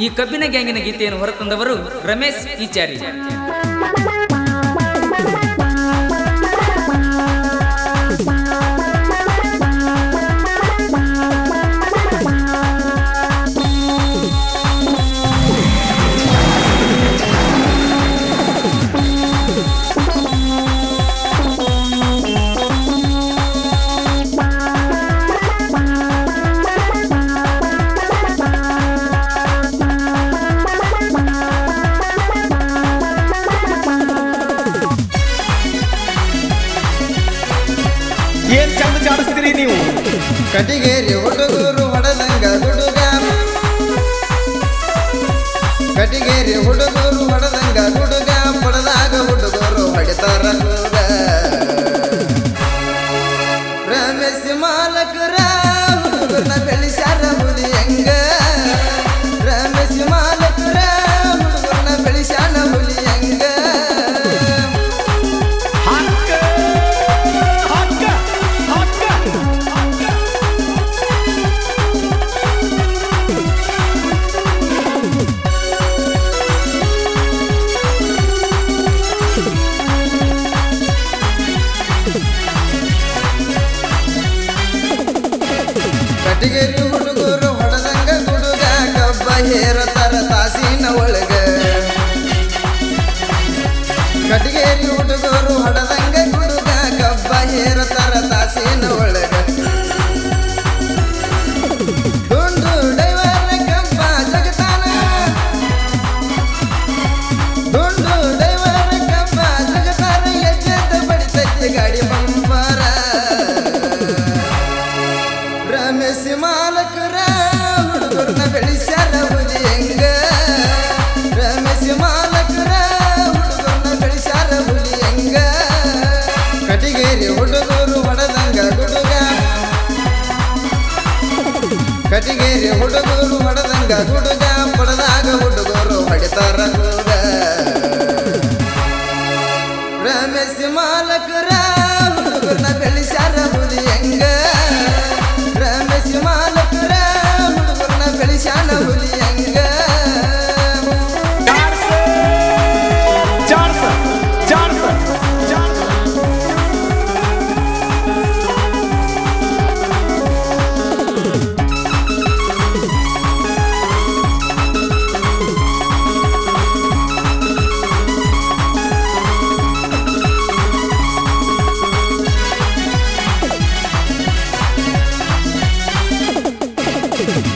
ಈ ಕಬ್ಬಿನ ಗ್ಯಾಂಗಿನ ಗೀತೆಯನ್ನು ಹೊರತಂದವರು ರಮೇಶ್ ಈಚಾರಿ. ಏನ್ ಚಂದ ಚಾಡಿಸ್ತೀರಿ ನೀವು? ಕಟಿಗೇರಿ ಹುಡುಗರು ಹೊಡೆದಂಗ ಗುಡುಗ, ಕಟಿಗೇರಿ ಹುಡುಗರು ಹೊಡೆದಂಗ ಗುಡುಗ, ಪಡೆದಾಗ ಹುಡುಗರು ಹೊಡಿತಾರ ಕೂಗ. ರಮೇಶ್ ಮಾಲಕರ ಹುಡುಗರನ್ನ ಬೆಳೆಸ್ಯಾರ ಹುಲಿ ಹೆಂಗ, ರಮೇಶ್ ಮಾಲಕರ ಹುಡುಗರನ್ನ ಬೆಳೆಸ್ಯಾನ ಹುಲಿ ಹೆಂಗ. ಕಟಿಗೇರಿ ಹುಡುಗರು ಹೊಡೆದಂಗ ಗುಡುಗ, ಕಬ್ಬ ಹೇರತಾರ ತಾಸಿನ ಒಳಗ. ಕಟಿಗೇರಿ ಹುಡುಗರು ಹೊಡೆದಂಗ ಗುಡುಗ, ಕಬ್ಬ ಹೇರತಾರ ತಾಸಿನ ಒಳಗ. ಡುಂಡು ಡೈವರ ಕಬ್ಬ ಜಗತಾನ, ಡುಂಡು ಡೈವರ ಕಬ್ಬ ಜಗತಾನ, ಎಜ್ಜೆದ ಬಡಿತೈತಿ ಗಾಡಿ ಬಂಬಾರ. ರಮೇಶ್ ಮಾಲಕರ ಹುಡುಗರನ್ನ ಬೆಳೆಸ್ಯಾರ ಹುಲಿ ಹೆಂಗ, ರಮೇಶ್ ಮಾಲಕರ ಹುಡುಗರನ್ನ ಬೆಳೆಸ್ಯಾರ ಹುಲಿ ಹೆಂಗ. ಕಟಿಗೇರಿ ಹುಡುಗರು ಹೊಡೆದಂಗ ಗುಡುಗ, ಕಟಿಗೇರಿ ಹುಡುಗರು ಹೊಡೆದಂಗ ಗುಡುಗ, ಪಡೆದಾಗ ಹುಡುಗರು ಹೊಡಿತಾರ ಕೂಗ. ರಮೇಶ್ ಮಾಲಕರ ಹುಡುಗರನ್ನ ಬೆಳೆಸ್ಯಾರ ಹುಲಿ ಹೆಂಗ, ರಮೇಶ್ ಮಾಲಕರ ಹುಡುಗರನ್ನ ಬೆಳೆಸ್ಯಾನ ಹುಲಿ ಹೆಂಗ.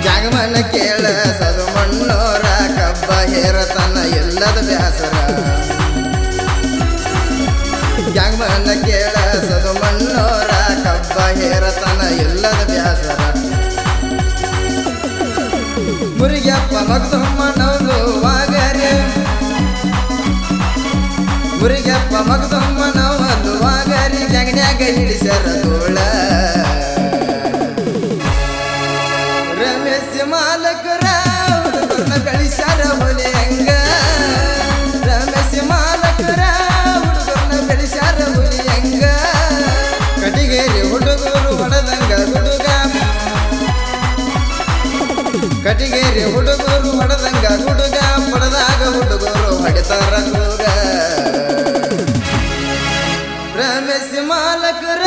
ಜಾಗಮನ ಕೇಳ ಸದು ಮಣ್ಣೋರ, ಕಬ್ಬ ಹೇರತನ ಎಲ್ಲದ ಬ್ಯಾಸರ. ಜಾಗಮನ ಕೇಳ ಸದು ಮಣ್ಣೋರ, ಕಬ್ಬ ಹೇರತನ ಎಲ್ಲದ ಬ್ಯಾಸರ. ಮುರಿಗಪ್ಪ ಮಗದಮ್ಮನವನು ವಾಗರೆ, ಮುರಿಗಪ್ಪ ಮಗದಮ್ಮನವನು ವಾಗರಿ, ಜಗನ್ಯಾಗ ಹಿಡಿಸರ ಧೂಳ. ರಮೇಶ್ ಮಾಲಕರ ಹುಡುಗರನ್ನ ಬೆಳೆಸ್ಯಾರ ಹುಲಿ ಹೆಂಗ, ರಮೇಶ್ ಮಾಲಕರ ಹುಡುಗರನ್ನ ಬೆಳೆಸ್ಯಾರ ಹುಲಿ ಹೆಂಗ. ಕಟಿಗೇರಿ ಹುಡುಗರು ಹೊಡೆದಂಗ ಗುಡುಗ, ಕಟಿಗೇರಿ ಹುಡುಗರು ಹೊಡೆದಂಗ ಗುಡುಗ, ಪಡೆದಾಗ ಹುಡುಗರು ಹೊಡಿತಾರ ಕೂಗ. ರಮೇಶ್ ಮಾಲಕರ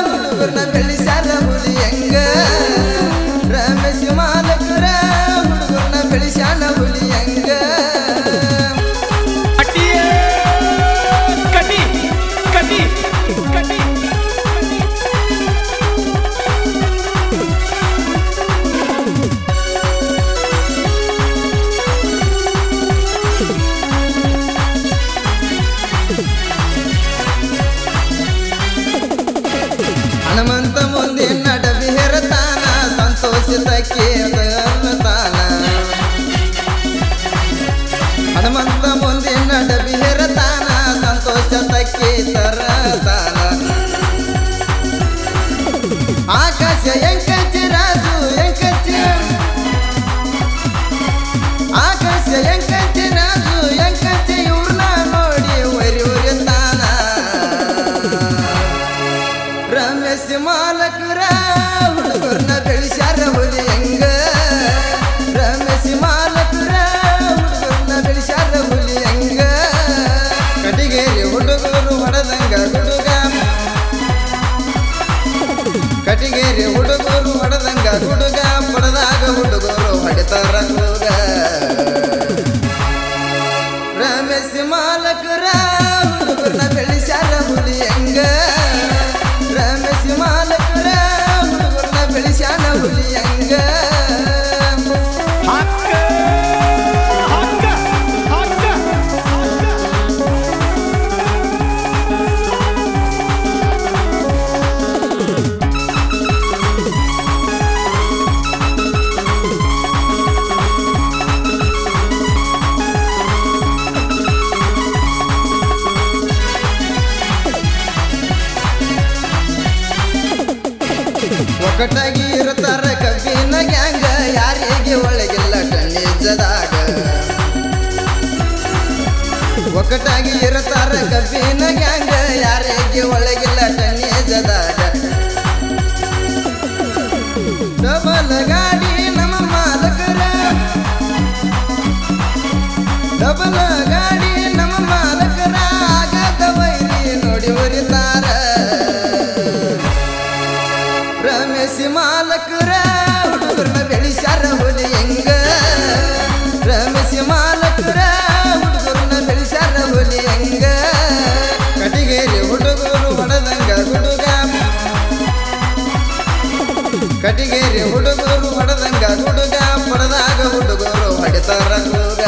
ಹುಡುಗರನ್ನ ಬೆಳೆಸ್ಯಾರ ಹುಲಿ ಹೆಂಗ, ರಮೇಶ್ ಮಾಲಕರ ಹುಡುಗರನ್ನ ಬೆಳೆಸ್ಯಾನ ಹುಲಿ ಹೆಂಗ. ಕಟಿ ಕಟಿ ಕಟಿ ಕಟಿ ಹನುಮಂತ ಮುಂದೆ ನಡವಿ ಹೇರತಾನ, ಸಂತೋಷಿತಕ್ಕೆ ತಾನ. ಒಕ್ಕಟಾಗಿ ಇರ್ತಾರ ಕಬ್ಬಿನ ಗ್ಯಾಂಗ ಯಾರಿಗೆ ಒಳಗಿಲ್ಲ ಟನ್ನೇಜದಾಗ ಒಕ್ಕಟಾಗಿ ಇರ್ತಾರ ಕಬ್ಬಿನ ಗ್ಯಾಂಗ ಯಾರಿಗೆ ಒಳಗಿಲ್ಲ ಟನ್ನೇಜದಾಗ ಡಬಲ್ ಗಾಡಿ ನಮ್ಮ ಮಾಲಕರ ಡಬಲ್ ಗಾಡಿ ನಮ್ಮ ಮಾಲಕರ ಆಗದ ವೈರಿ ನೋಡಿ ಉರಿತಾರ ರಮೇಶ್ ಮಾಲಕರ ಹುಡುಗರನ್ನ ಬೆಳೆಸ್ಯಾರ ಹುಲಿ ಹೆಂಗ ರಮೇಶ್ ಮಾಲಕರ ಹುಡುಗರನ್ನ ಬೆಳೆಸ್ಯಾರ ಹುಲಿ ಹೆಂಗ ಕಟಿಗೇರಿ ಹುಡುಗರು ಹೊಡೆದಂಗ ಗುಡುಗ ಕಟಿಗೇರಿ ಹುಡುಗರು ಹೊಡೆದಂಗ ಗುಡುಗ ಪಡೆದಾಗ ಹುಡುಗರು ಹೊಡೆತಾರ ಕೂಗ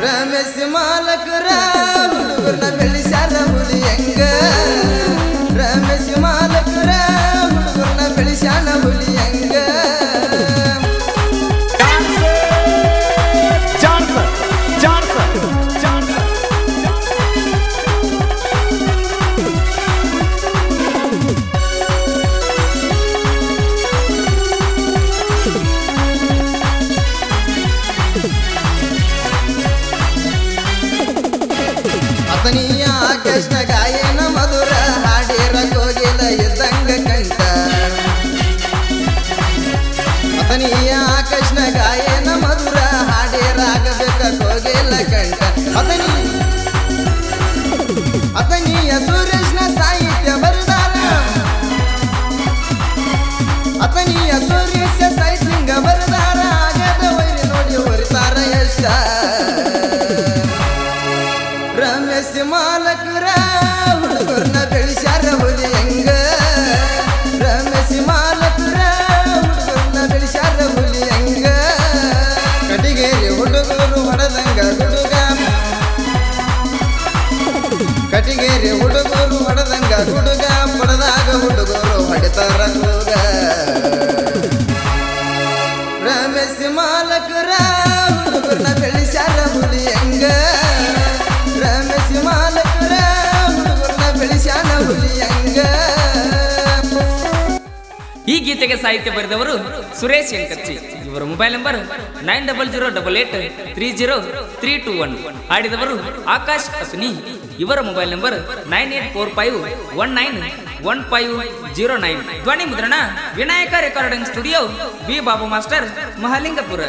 ರಮೇಶ್ ಮಾಲಕರ ಹುಡುಗರನ್ನ ಬೆಳೆಸ್ಯಾರ ಹುಲಿ ಹೆಂಗ ರಮೇಶ್ ಮಾಲಕರ ಹುಡುಗರನ್ನ ಬೆಳೆಸ್ಯಾನ ಹುಲಿ ಹೆಂಗ ಅತನಿಯ ಕೃಷ್ಣ ಗಾಯನ ಮಧುರ ಹಾಡಿರ ಕೋಗಿಲ ಇದ್ದಂಗ ಕಂಠ ಅತನಿಯ ಕೃಷ್ಣ ಗಾಯನ ಮಧುರ ಹಾಡಿರಾಗಬೇಕ ಕೋಗಿಲ ಕಂಠ ಅತನಿಯ ಸುರೇಶ್ನ ಸಾಹಿತ್ಯ ಬರೆದಾರ ಅತನಿಯ ಸುರೇಶ ಸಾಹಿತ್ಯಂಗ ಬರೆದಾರ ಆಗದ ವೈರಿ ನೋಡಿ ಹೊರಿತಾರ ಎಷ್ಟ ರಮೇಶ್ ಮಾಲಕರ ಹುಡುಗರನ್ನ ಬೆಳೆಸ್ಯಾರ ಹುಲಿ ಹೆಂಗ ರಮೇಶ್ ಮಾಲಕರ ಹುಡುಗರನ್ನ ಬೆಳೆಸ್ಯಾರ ಹುಲಿ ಹೆಂಗ ಕಟಿಗೇರಿ ಹುಡುಗರು ಹೊಡೆದಂಗ ಗುಡುಗ ಕಟಿಗೇರಿ ಹುಡುಗರು ಹೊಡೆದಂಗ ಗುಡುಗ ಪಡೆದಾಗ ಹುಡುಗರು ಹೊಡೆತಾರ ಕೂಗ ರಮೇಶ್ ಮಾಲಕರ ಹುಡುಗರನ್ನ ಬೆಳೆಸ್ಯಾರ ಹುಲಿ ಹೆಂಗ ರಮೇಶ್ ಮಾಲಕರ ಹುಡುಗರನ್ನ ಬೆಳೆಸ್ಯಾನ ಹುಲಿ ಹೆಂಗ ಈ ಗೀತೆಗೆ ಸಾಹಿತ್ಯ ಬರೆದವರು ಸುರೇಶ್ ಎಂಕಚ್ಚಿ. ಇವರ ಮೊಬೈಲ್ ನಂಬರ್ 9008303321. ಹಾಡಿದವರು ಆಕಾಶ್ ಅತ್ನಿ. ಇವರ ಮೊಬೈಲ್ ನಂಬರ್ 9845191509. ಧ್ವನಿ ಮುದ್ರಣ Vinayaka recording studio, B Babu master, Mahalingapura.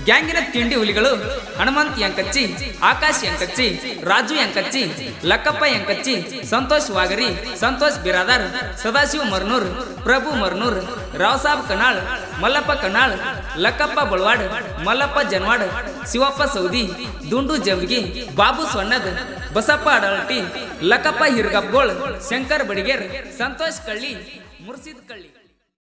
ಗ್ಯಾಂಗಿನ ತಿಂಡಿ ಹುಲಿಗಳು ಹನುಮಂತ್ ಎಂಕಚ್ಚಿ, ಆಕಾಶ್ ಎಂಕಚ್ಚಿ, ರಾಜು ಎಂಕಚ್ಚಿ, ಲಕ್ಕಪ್ಪ ಎಂಕಚ್ಚಿ, ಸಂತೋಷ್ ವಾಗರಿ, ಸಂತೋಷ್ ಬಿರಾದಾರ್, ಸದಾಶಿವ ಮರ್ನೂರ್, ಪ್ರಭು ಮರ್ನೂರ್, ರಾವ್ ಸಾಬ್ ಕನಾಳ್, ಮಲ್ಲಪ್ಪ ಕನಾಳ್, ಲಕ್ಕಪ್ಪ ಬಳ್ವಾಡ್, ಮಲ್ಲಪ್ಪ ಜನ್ವಾಡ್, ಶಿವಪ್ಪ ಸೌದಿ, ದುಂಡು ಜಂಬಗಿ, ಬಾಬು ಸೊಣ್ಣದ್, ಬಸಪ್ಪ ಅಡಲ್ಟಿ, ಲಕ್ಕಪ್ಪ ಹಿರ್ಗಪ್ಗೋಳ್, ಶಂಕರ್ ಬಡಿಗೇರ್, ಸಂತೋಷ್ ಕಳ್ಳಿ, ಮುರ್ಸಿದ್ ಕಳ್ಳಿ.